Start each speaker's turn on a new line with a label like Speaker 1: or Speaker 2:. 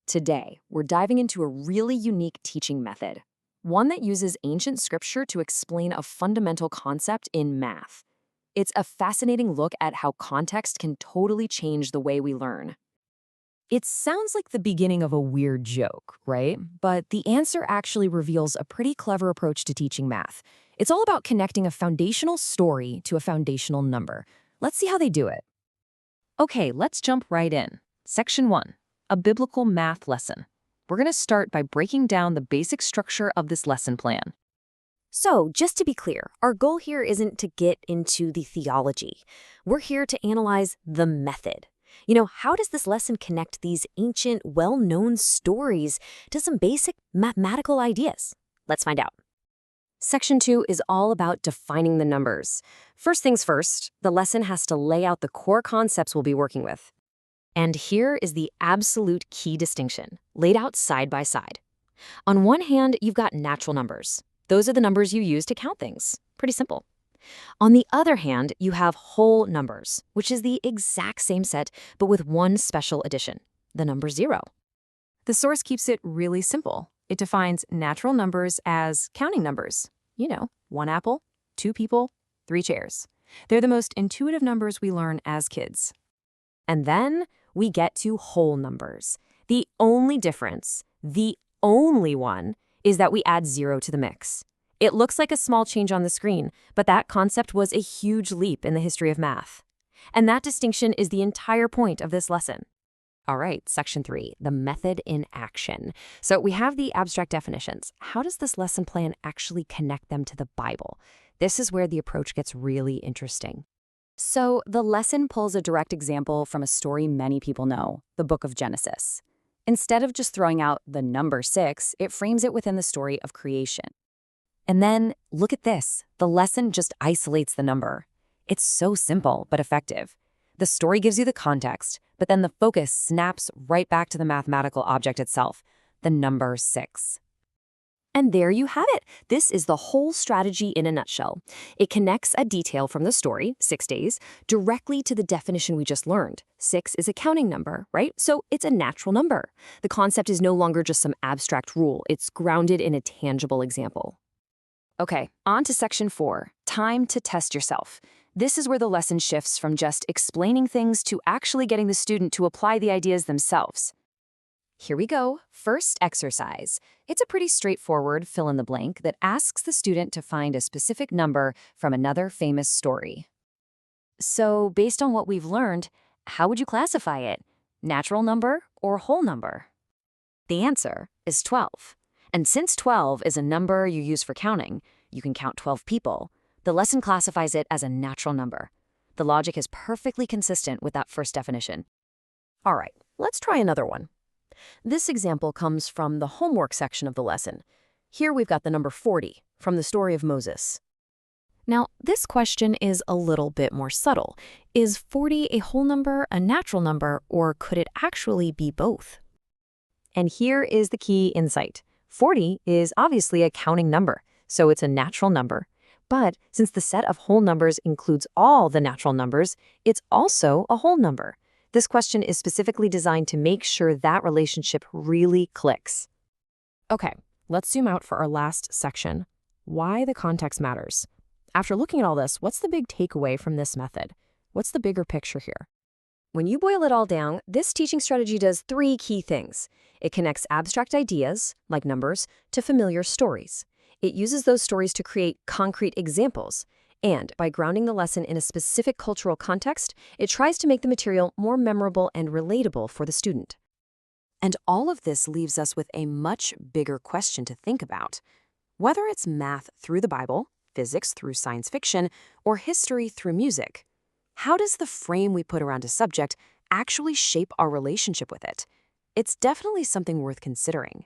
Speaker 1: Today, we're diving into a really unique teaching method, one that uses ancient scripture to explain a fundamental concept in math. It's a fascinating look at how context can totally change the way we learn. It sounds like the beginning of a weird joke, right? But the answer actually reveals a pretty clever approach to teaching math. It's all about connecting a foundational story to a foundational number. Let's see how they do it. Okay, let's jump right in. Section 1, a biblical math lesson. We're going to start by breaking down the basic structure of this lesson plan.
Speaker 2: So, just to be clear, our goal here isn't to get into the theology. We're here to analyze the method. How does this lesson connect these ancient, well-known stories to some basic mathematical ideas? Let's find out. Section 2 is all about defining the numbers. First things first, the lesson has to lay out the core concepts we'll be working with. And here is the absolute key distinction, laid out side by side. On one hand, you've got natural numbers. Those are the numbers you use to count things. Pretty simple. On the other hand, you have whole numbers, which is the exact same set, but with one special addition, the number 0. The source keeps it really simple. It defines natural numbers as counting numbers. 1 apple, 2 people, 3 chairs. They're the most intuitive numbers we learn as kids. And then we get to whole numbers. The only difference, the only one, is that we add 0 to the mix. It looks like a small change on the screen, but that concept was a huge leap in the history of math. And that distinction is the entire point of this lesson. All right, Section 3, the method in action. So we have the abstract definitions. How does this lesson plan actually connect them to the Bible? This is where the approach gets really interesting. So the lesson pulls a direct example from a story many people know, the book of Genesis. Instead of just throwing out the number 6, it frames it within the story of creation. And then, look at this. The lesson just isolates the number. It's so simple, but effective. The story gives you the context, but then the focus snaps right back to the mathematical object itself, the number 6. And there you have it. This is the whole strategy in a nutshell. It connects a detail from the story, 6 days, directly to the definition we just learned. 6 is a counting number, right? So it's a natural number. The concept is no longer just some abstract rule. It's grounded in a tangible example. Okay, on to Section 4, time to test yourself. This is where the lesson shifts from just explaining things to actually getting the student to apply the ideas themselves. Here we go. First exercise. It's a pretty straightforward fill-in-the-blank that asks the student to find a specific number from another famous story. So, based on what we've learned, how would you classify it? Natural number or whole number? The answer is 12. And since 12 is a number you use for counting, you can count 12 people, the lesson classifies it as a natural number. The logic is perfectly consistent with that first definition. All right, let's try another one. This example comes from the homework section of the lesson. Here we've got the number 40 from the story of Moses. Now, this question is a little bit more subtle. Is 40 a whole number, a natural number, or could it actually be both? And here is the key insight. 40 is obviously a counting number, so it's a natural number. But since the set of whole numbers includes all the natural numbers, it's also a whole number. This question is specifically designed to make sure that relationship really clicks. Okay, let's zoom out for our last section. Why the context matters. After looking at all this, what's the big takeaway from this method? What's the bigger picture here? When you boil it all down, this teaching strategy does 3 key things. It connects abstract ideas, like numbers, to familiar stories. It uses those stories to create concrete examples. And by grounding the lesson in a specific cultural context, it tries to make the material more memorable and relatable for the student. And all of this leaves us with a much bigger question to think about. Whether it's math through the Bible, physics through science fiction, or history through music, how does the frame we put around a subject actually shape our relationship with it? It's definitely something worth considering.